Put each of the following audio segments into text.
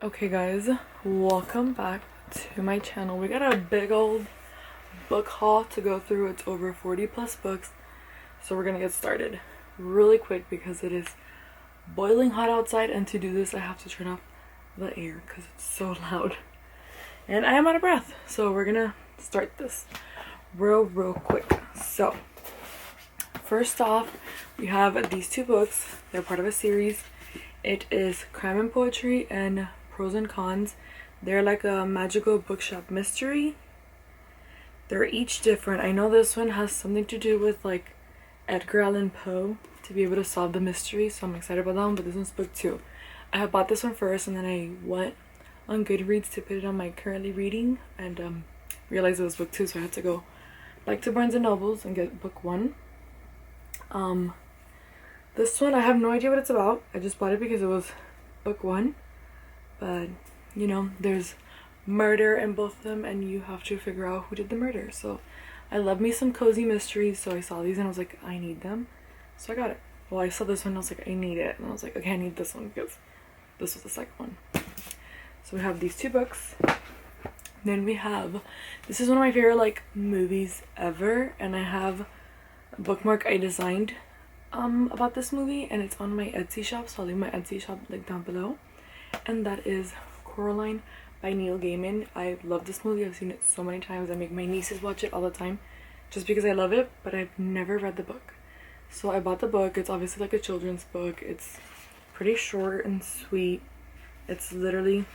Okay guys, welcome back to my channel. We got a big old book haul to go through. It's over 40 plus books, so we're gonna get started really quick because it is boiling hot outside, and to do this I have to turn off the air because it's so loud and I am out of breath. So we're gonna start this real quick. So first off, we have these two books. They're part of a series. It is Crime and Poetry and Pros and Cons. They're like a magical bookshop mystery. They're each different. I know this one has something to do with like Edgar Allan Poe, to be able to solve the mystery, so I'm excited about that one. But this one's book 2. I have bought this one first, and then I went on Goodreads to put it on my currently reading, and realized it was book 2, so I had to go back to Barnes and Nobles and get book 1. This one I have no idea what it's about. I just bought it because it was book 1. But, you know, there's murder in both of them, and you have to figure out who did the murder. So, I love me some cozy mysteries, so I saw these and I was like, I need them. So I got it. Well, I saw this one and I was like, I need it. And I was like, okay, I need this one because this was the second one. So we have these two books. Then we have, this is one of my favorite, like, movies ever. And I have a bookmark I designed about this movie, and it's on my Etsy shop. So I'll leave my Etsy shop link down below. And that is Coraline by Neil Gaiman. I love this movie. I've seen it so many times. I make my nieces watch it all the time just because I love it, but I've never read the book. So I bought the book. It's obviously like a children's book. It's pretty short and sweet. It's literally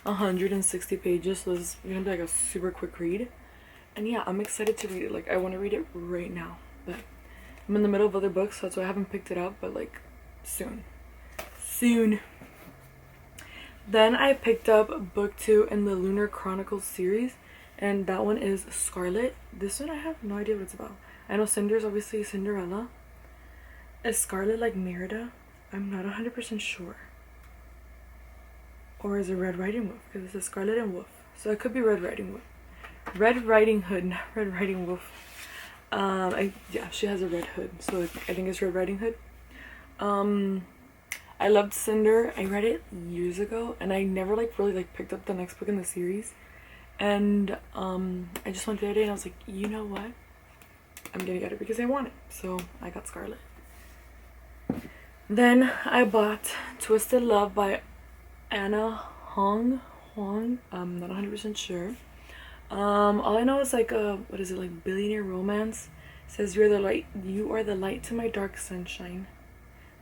160 pages, so it's gonna be like a super quick read. And yeah, I'm excited to read it. Like, I want to read it right now, but I'm in the middle of other books, so that's why I haven't picked it up, but like soon. Then I picked up book 2 in the Lunar Chronicles series, and that one is Scarlet. This one I have no idea what it's about. I know Cinder's obviously Cinderella. Is Scarlet like Merida? I'm not 100% sure. Or is it Red Riding Wolf? Because it says Scarlet and Wolf. So it could be Red Riding Wolf. Red Riding Hood, not Red Riding Wolf. Yeah, she has a red hood, so I think it's Red Riding Hood. I loved Cinder. I read it years ago, and I never really picked up the next book in the series. And I just went the other day and I was like, you know what? I'm gonna get it because I want it. So I got Scarlet. Then I bought Twisted Love by Anna Huang. I'm not 100% sure. All I know is like what is it, like billionaire romance. It says you are the light to my dark sunshine.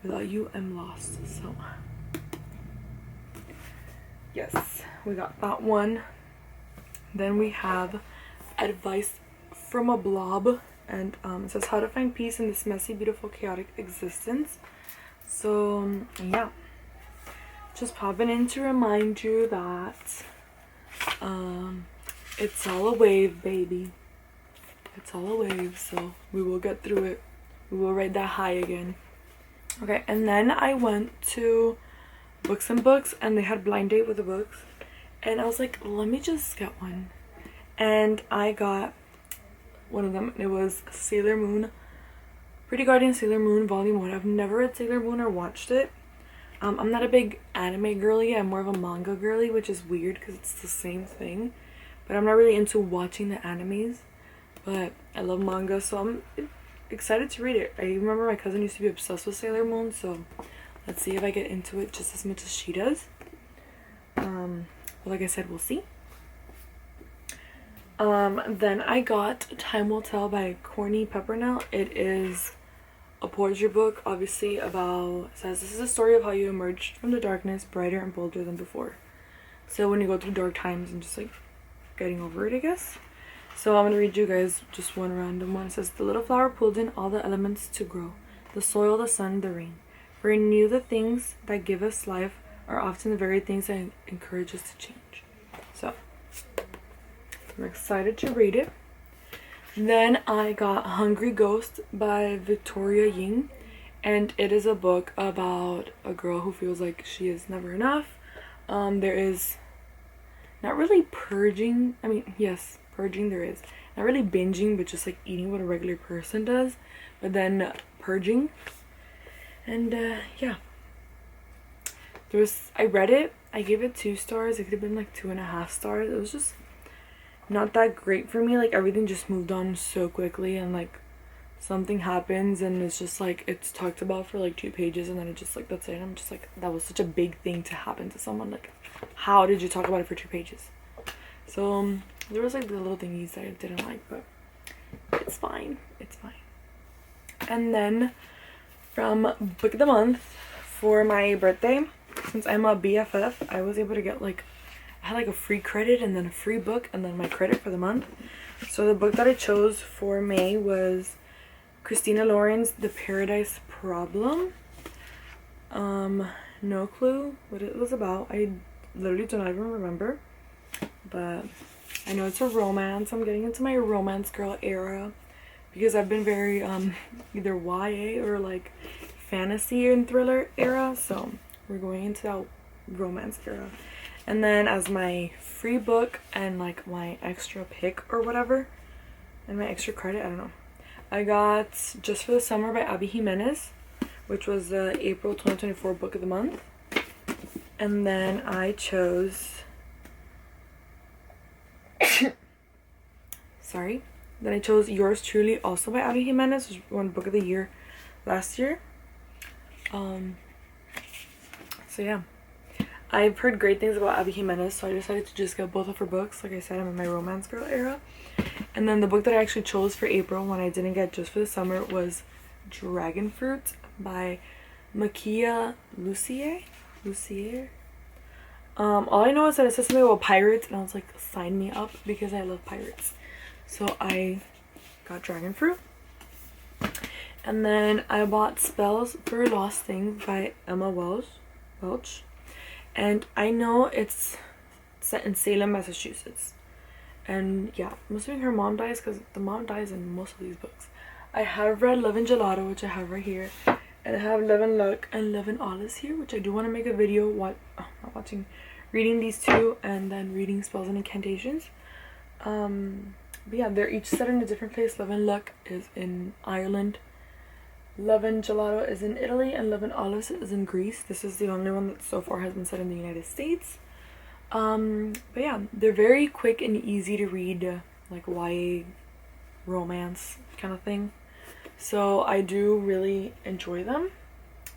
Without you, I'm lost. So yes, we got that one. Then we have Advice from a Blob, and it says how to find peace in this messy, beautiful, chaotic existence. So yeah, just popping in to remind you that it's all a wave, baby. It's all a wave, so we will get through it. We will ride that high again. Okay, and then I went to Books and Books, and they had blind date with the books, and I was like, let me just get one. And I got one of them, and it was Sailor Moon, Pretty Guardian Sailor Moon Volume 1. I've never read Sailor Moon or watched it. I'm not a big anime girly. I'm more of a manga girly, which is weird because it's the same thing. But I'm not really into watching the animes. But I love manga, so I'm excited to read it. I remember my cousin used to be obsessed with Sailor Moon, so let's see if I get into it just as much as she does. Well, like I said, we'll see. Then I got Time Will Tell by Corny Peppernell. It is a poetry book, obviously, about, it says this is a story of how you emerged from the darkness brighter and bolder than before. So when you go through dark times and just like getting over it, I guess. So I'm gonna read you guys just one random one. It says, the little flower pulled in all the elements to grow, the soil, the sun, the rain. For he knew the things that give us life are often the very things that encourage us to change. So I'm excited to read it. Then I got Hungry Ghost by Victoria Ying, and it is a book about a girl who feels like she is never enough. There is not really purging. I mean, yes, purging there is. Not really binging, but just like eating what a regular person does, but then purging. And yeah. I read it, I gave it 2 stars. It could have been like 2.5 stars. It was just not that great for me. Like everything just moved on so quickly, and like something happens and it's just like it's talked about for like 2 pages and then it just like that's it. And I'm just like, that was such a big thing to happen to someone. Like, how did you talk about it for 2 pages? So there was like the little thingies that I didn't like, but it's fine. It's fine. And then from book of the month for my birthday, since I'm a BFF, I was able to get like, I had like a free credit and then a free book and then my credit for the month. So the book that I chose for May was Christina Lauren's The Paradise Problem. No clue what it was about. I literally don't even remember, but I know it's a romance. I'm getting into my romance girl era because I've been very either YA or like fantasy and thriller era, so we're going into that romance era. And then as my free book and like my extra pick or whatever, and my extra credit, I don't know, I got Just for the Summer by Abby Jimenez, which was the April 2024 book of the month. And then I chose sorry. Then I chose Yours Truly, also by Abby Jimenez, which won book of the year last year. So yeah. I've heard great things about Abby Jimenez, so I decided to just get both of her books. Like I said, I'm in my romance girl era. And then the book that I actually chose for April when I didn't get Just for the Summer was Dragon Fruit by Makia Lucier. All I know is that it says something about pirates, and I was like, sign me up because I love pirates. So I got Dragon Fruit. And then I bought Spells for Lost Things by Emma Welch. And I know it's set in Salem, Massachusetts. And yeah, I'm assuming her mom dies because the mom dies in most of these books. I have read Love and Gelato, which I have right here. And I have Love and Luck and Love and Alice here, which I do want to make a video reading these 2 and then reading Spells and Incantations. But yeah, they're each set in a different place. Love and Luck is in Ireland. Love and Gelato is in Italy, and Love and Alice is in Greece. This is the only one that so far has been set in the United States. But yeah, they're very quick and easy to read, like YA romance kind of thing. So I do really enjoy them.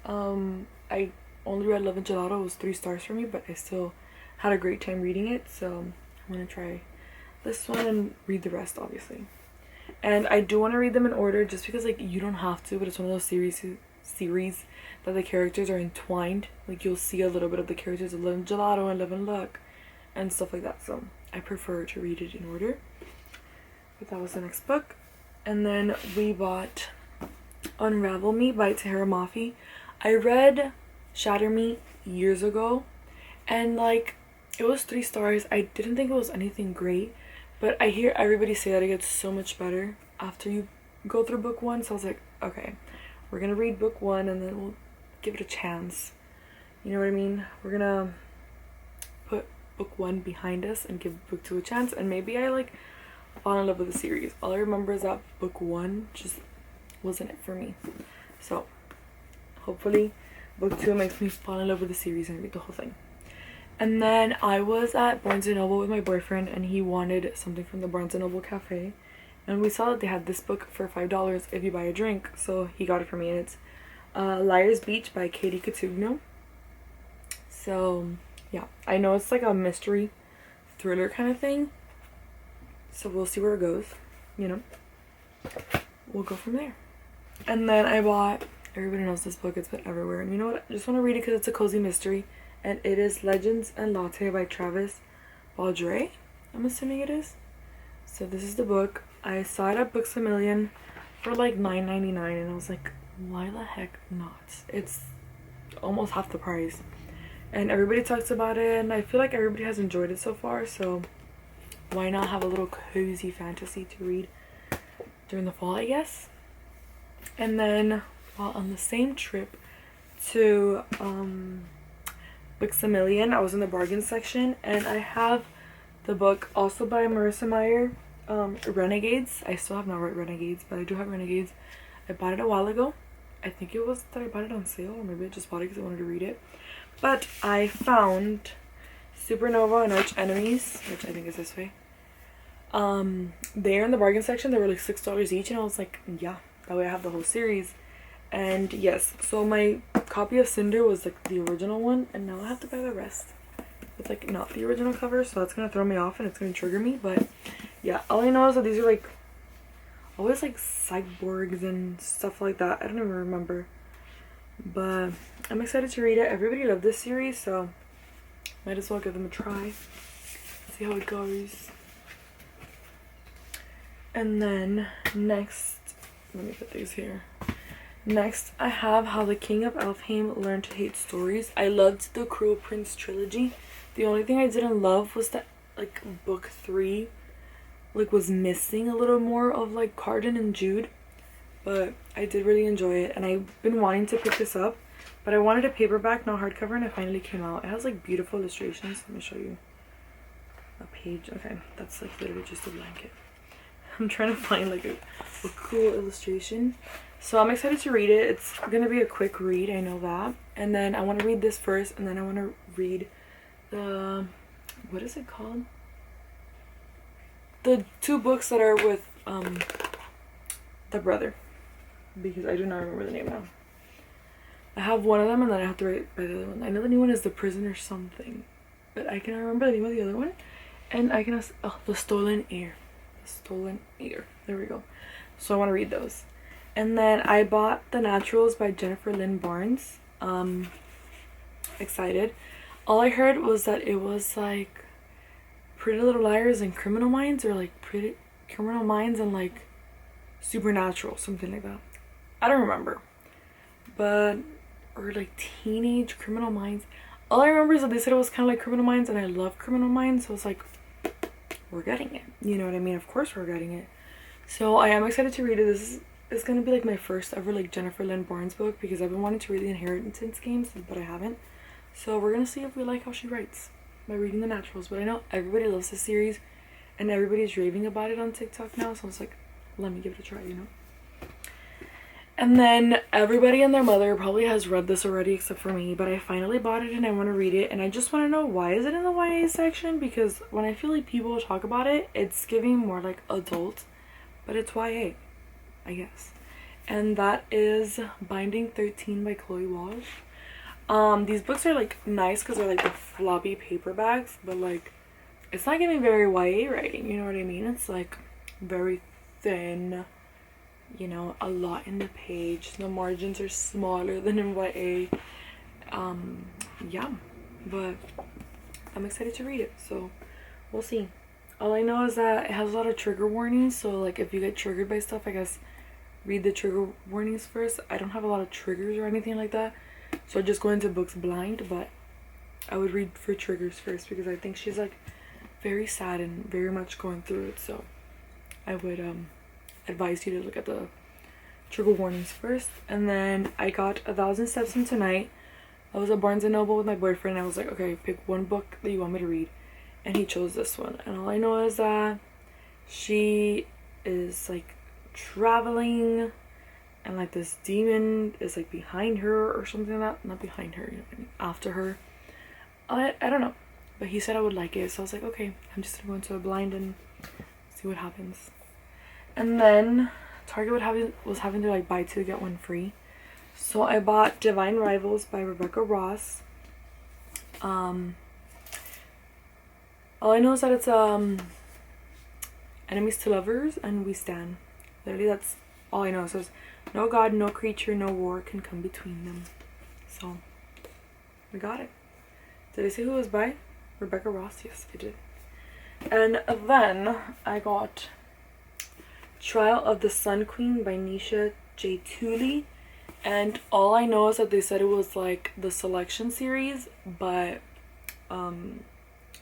I only read Love and Gelato. It was 3 stars for me, but I still had a great time reading it. So I'm gonna try this one and read the rest, obviously. And I do want to read them in order just because like you don't have to, but it's one of those series that the characters are entwined. Like you'll see a little bit of the characters of Love and Gelato and Love and Luck and stuff like that. So I prefer to read it in order. But that was the next book. And then we bought Unravel Me by Tahereh Mafi. I read Shatter Me years ago and like it was 3 stars. I didn't think it was anything great, but I hear everybody say that it gets so much better after you go through book 1. So I was like, okay, we're gonna read book 1 and then we'll give it a chance. You know what I mean? We're gonna put book 1 behind us and give book 2 a chance, and maybe I like fall in love with the series. All I remember is that book 1 just wasn't it for me. So hopefully book 2 makes me fall in love with the series and read the whole thing. And then I was at Barnes & Noble with my boyfriend, and he wanted something from the Barnes & Noble cafe. And we saw that they had this book for $5 if you buy a drink. So he got it for me, and it's Liar's Beach by Katie Cotugno. So yeah, I know it's like a mystery thriller kind of thing. So we'll see where it goes, you know. We'll go from there. And then I bought, everybody knows this book, it's been everywhere. And you know what? I just want to read it because it's a cozy mystery. And it is Legends and Latte by Travis Baldree, I'm assuming it is. So this is the book. I saw it at Books A Million for like $9.99, and I was like, why the heck not? It's almost half the price. And everybody talks about it, and I feel like everybody has enjoyed it so far, so why not have a little cozy fantasy to read during the fall, I guess. And then while on the same trip to Books A Million, I was in the bargain section, and I have the book also by Marissa Meyer, Renegades. I still have not read Renegades, but I do have Renegades. I bought it a while ago. I think it was that I bought it on sale, or maybe I just bought it because I wanted to read it. But I found Supernova and Arch Enemies, which I think is this way. They're in the bargain section. They were like $6 each, and I was like, yeah, that way I have the whole series. And yes, so my copy of Cinder was like the original one, and now I have to buy the rest. It's like not the original cover, so that's gonna throw me off and it's gonna trigger me. But yeah, all I know is that these are like always like cyborgs and stuff like that. I don't even remember, but I'm excited to read it. Everybody loved this series, so might as well give them a try, see how it goes. And then next, let me put these here. Next, I have How the King of Elfhame Learned to Hate Stories. I loved the Cruel Prince trilogy. The only thing I didn't love was that like book 3 like was missing a little more of like Cardan and Jude, but I did really enjoy it, and I've been wanting to pick this up, but I wanted a paperback, not hardcover, and it finally came out. It has like beautiful illustrations. Let me show you a page. Okay, that's like literally just a blanket. I'm trying to find like a cool illustration. So I'm excited to read it. It's gonna be a quick read, I know that. And then I want to read this first, and then I want to read the, what is it called? The 2 books that are with the brother, because I do not remember the name now. I have one of them, and then I have to write by the other one. I know the new one is The Prisoner something, but I cannot remember the name of the other one. And I can, oh, The Stolen Heir. The Stolen Heir. There we go. So I want to read those. And then I bought The Naturals by Jennifer Lynn Barnes. Excited. All I heard was that it was like Pretty Little Liars and Criminal Minds, or like Pretty Criminal Minds and like Supernatural, something like that. I don't remember. But, or like Teenage Criminal Minds. All I remember is that they said it was kind of like Criminal Minds, and I love Criminal Minds, so it's like, we're getting it. You know what I mean? Of course we're getting it. So I am excited to read it. This is gonna be like my first ever like Jennifer Lynn Barnes book, because I've been wanting to read the Inheritance games, but I haven't. So we're gonna see if we like how she writes by reading The Naturals. But I know everybody loves this series, and everybody's raving about it on TikTok now, so I was like, let me give it a try, you know? And then everybody and their mother probably has read this already except for me, but I finally bought it and I want to read it, and I just want to know, why is it in the YA section? Because when I feel like people talk about it, it's giving more like adult, but it's YA, I guess. And that is Binding 13 by Chloe Walsh. These books are like nice because they're like the floppy paperbacks, but like it's not giving very YA writing, you know what I mean? It's like very thin, you know, a lot in the page. The margins are smaller than in YA. Yeah, but I'm excited to read it, so we'll see. All I know is that it has a lot of trigger warnings, so like if you get triggered by stuff, I guess read the trigger warnings first. I don't have a lot of triggers or anything like that, so I just go into books blind, but I would read for triggers first, because I think she's like very sad and very much going through it, so I would advise you to look at the trigger warnings first. And then I got 1,000 Steps Into Night. I was at Barnes & Noble with my boyfriend, and I was like, okay, pick one book that you want me to read, and he chose this one. And all I know is that she is like traveling, and like this demon is like behind her or something like that. Not behind her, you know what I mean, after her. I don't know, but he said I would like it, so I was like, okay, I'm just gonna go into a blind and see what happens. And then Target was having to like buy 2 get 1 free, so I bought Divine Rivals by Rebecca Ross. All I know is that it's enemies to lovers and we stand. Literally, that's all I know. It says no god, no creature, no war can come between them. So we got it. Did I say who it was by? Rebecca Ross? Yes, I did. And then I got Trial of the Sun Queen by Nisha J. Tooley. And all I know is that they said it was like the Selection series, but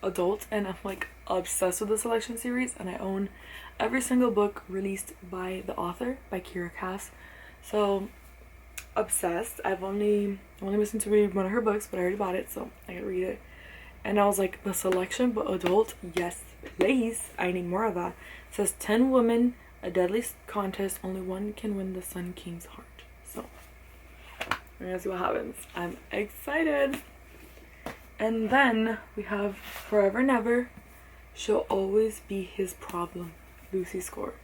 adult, and I'm like obsessed with the Selection series, and I own every single book released by the author, by Kira Cass. So obsessed. I'm only missing to read one of her books, but I already bought it, so I gotta read it. And I was like, the Selection but adult, yes please, I need more of that. It says 10 women, a deadly contest, only one can win the Sun King's heart. So we're gonna see what happens. I'm excited. And then we have Forever Never. She'll always be his problem. Lucy Score.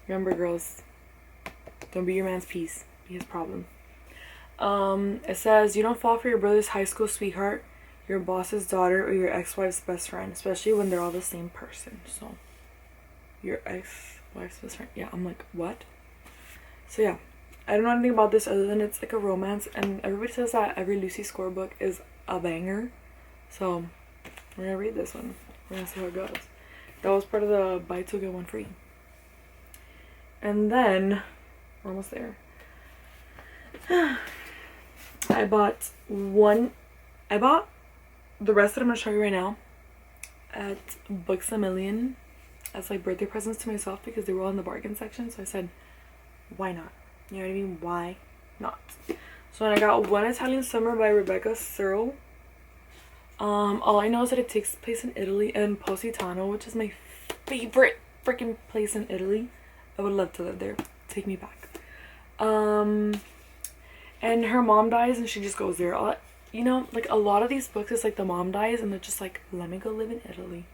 Remember, girls, don't be your man's piece. Be his problem. It says, you don't fall for your brother's high school sweetheart, your boss's daughter, or your ex-wife's best friend, especially when they're all the same person. So, your ex-wife's best friend. Yeah, I'm like, what? So yeah, I don't know anything about this other than it's like a romance, and everybody says that every Lucy Score book is a banger. So, we're gonna read this one. We're gonna see how it goes. That was part of the buy two get one free. And then, we're almost there. I bought the rest that I'm going to show you right now at Books A Million as like birthday presents to myself because they were all in the bargain section. So I said, why not? You know what I mean? Why not? So I got One Italian Summer by Rebecca Searle. All I know is that it takes place in Italy and Positano, which is my favorite freaking place in Italy. I would love to live there. Take me back. And her mom dies and she just goes there. You know, like a lot of these books, it's like the mom dies and they're just like, let me go live in Italy.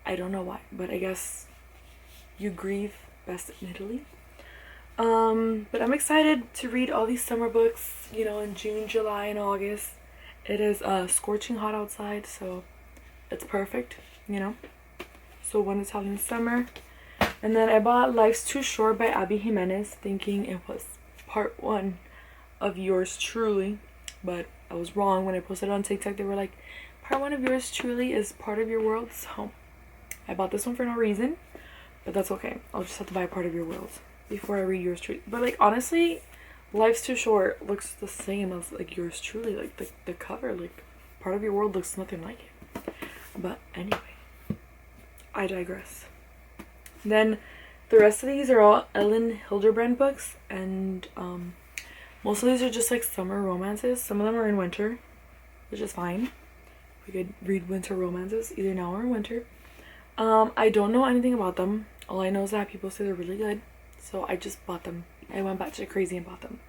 I don't know why, but I guess you grieve best in Italy. But I'm excited to read all these summer books, you know, in June, July, and August. It is scorching hot outside, so it's perfect, you know. So One Italian Summer. And then I bought Life's Too Short by Abby Jimenez, thinking it was part 1 of Yours Truly, but I was wrong. When I posted it on TikTok, they were like, part 1 of Yours Truly is part of your world. So I bought this one for no reason, but that's okay. I'll just have to buy Part of Your World before I read Yours Truly. But like honestly, Life's Too Short looks the same as like Yours Truly. Like the cover, like Part of Your World looks nothing like it. But anyway, I digress. Then the rest of these are all Ellen Hilderbrand books, and most of these are just like summer romances. Some of them are in winter, which is fine. We could read winter romances either now or in winter. I don't know anything about them. All I know is that people say they're really good, so I just bought them. I went batshit crazy and bought them.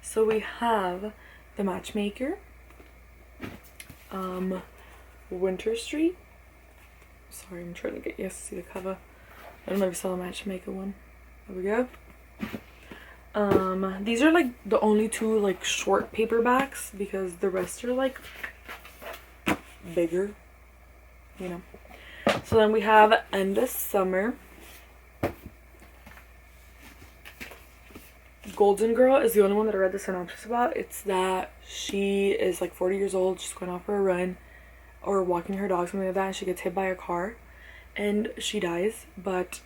So we have The Matchmaker, Winter Street. Sorry, I'm trying to get you to see the cover. I don't know if you saw the Matchmaker one. There we go. These are like the only 2 like short paperbacks because the rest are like bigger, you know. So then we have Endless Summer. Golden Girl is the only one that I read the synopsis about. It's that she is like 40 years old, she's going out for a run or walking her dog, something like that, and she gets hit by a car and she dies. But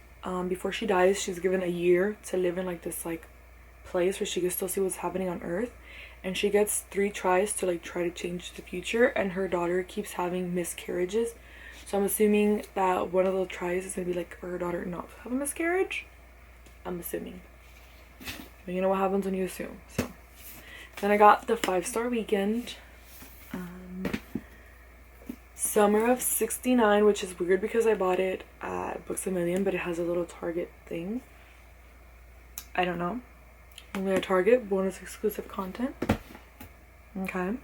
before she dies, she's given a year to live in like this like place where she can still see what's happening on Earth, and she gets 3 tries to like try to change the future, and her daughter keeps having miscarriages. So I'm assuming that one of the tries is gonna be like for her daughter not to have a miscarriage. I'm assuming. But you know what happens when you assume. So then I got The 5-Star Weekend. Summer of '69, which is weird because I bought it at Books A Million, but it has a little Target thing. I don't know. Only at Target, bonus exclusive content. Okay.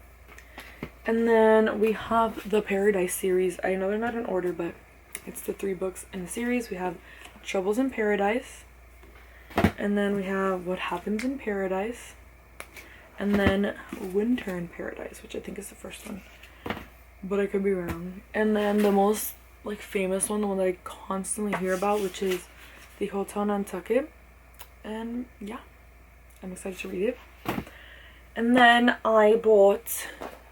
And then we have the Paradise series. I know they're not in order, but it's the 3 books in the series. We have Troubles in Paradise. And then we have What Happens in Paradise. And then Winter in Paradise, which I think is the first one. But I could be wrong. And then the most like famous one, the one that I constantly hear about, which is The Hotel Nantucket. And yeah, I'm excited to read it. And then I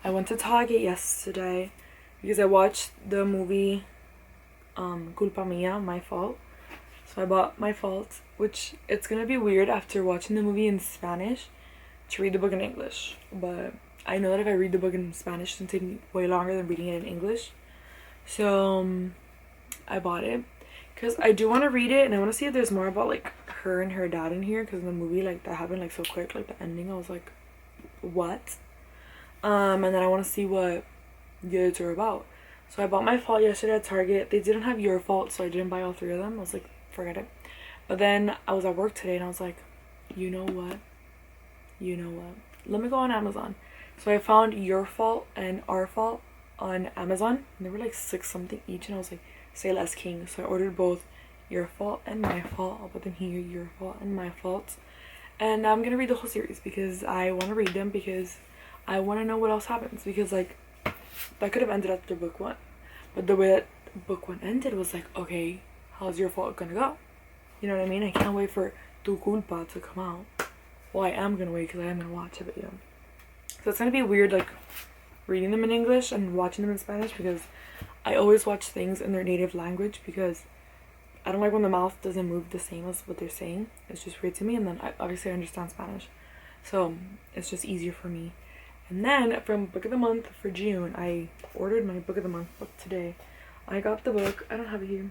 went to Target yesterday because I watched the movie Culpa Mia, My Fault. So I bought My Fault, which it's gonna be weird after watching the movie in Spanish to read the book in English. But I know that if I read the book in Spanish, it's gonna take me way longer than reading it in English. So I bought it because I do want to read it, and I want to see if there's more about like her and her dad in here, because in the movie like that happened like so quick, like the ending I was like, what? And then I want to see what the others are about. So I bought My Fault yesterday at Target. They didn't have Your Fault, so I didn't buy all 3 of them. I was like, forget it. But then I was at work today and I was like, you know what, let me go on Amazon. So I found Your Fault and Our Fault on Amazon, and they were like 6 something each, and I was like, say less king. So I ordered both Your Fault and My Fault. I'll put them here, Your Fault and My Fault. And I'm gonna read the whole series because I want to read them, because I want to know what else happens, because like that could have ended after book 1, but the way that book 1 ended was like, okay, how's Your Fault gonna go? You know what I mean? I can't wait for Tu Culpa to come out. Well, I am gonna wait because I am gonna watch it, but you know. So it's gonna be weird, like reading them in English and watching them in Spanish, because I always watch things in their native language, because I don't like when the mouth doesn't move the same as what they're saying. It's just weird to me, and then obviously I understand Spanish, so it's just easier for me. And then from Book of the Month for June, I ordered my Book of the Month book today. I got the book. I don't have it here.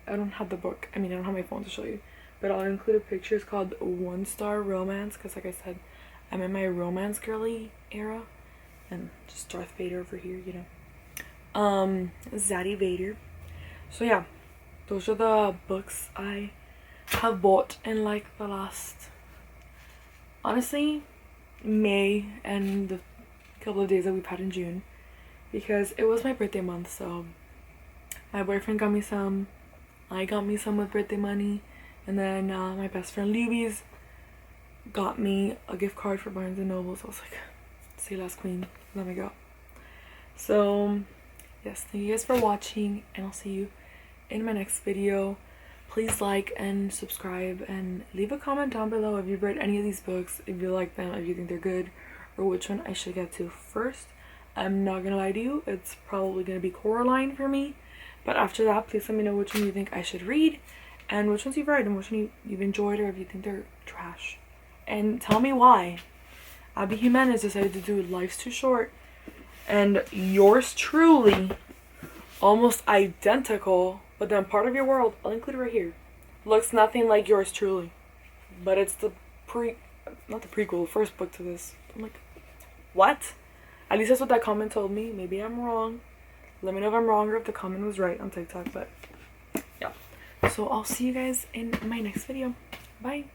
I don't have the book. I mean, I don't have my phone to show you, but I'll include a picture. It's called One Star Romance, because like I said, I'm in my romance girly era, and just Darth Vader over here, you know. Zaddy Vader. So yeah, those are the books I have bought in like the last, honestly, May and the couple of days that we've had in June, because it was my birthday month. So my boyfriend got me some, I got me some with birthday money, and then my best friend Libby's got me a gift card for Barnes and Noble. So I was like, say less queen, let me go. So yes, thank you guys for watching, and I'll see you in my next video. Please like and subscribe, and leave a comment down below if you've read any of these books, if you like them, if you think they're good, or which one I should get to first. I'm not gonna lie to you, it's probably gonna be Coraline for me, but after that, please let me know which one you think I should read, and which ones you've read, and which one you've enjoyed, or if you think they're trash, and tell me why. Abby Jimenez decided to do Life's Too Short, and yours truly, almost identical, but then Part of Your World, I'll include it right here, looks nothing like yours truly, but it's the not the prequel, the first book to this. I'm like, what? At least that's what that comment told me. Maybe I'm wrong. Let me know if I'm wrong, or if the comment was right on TikTok, but yeah. So I'll see you guys in my next video. Bye.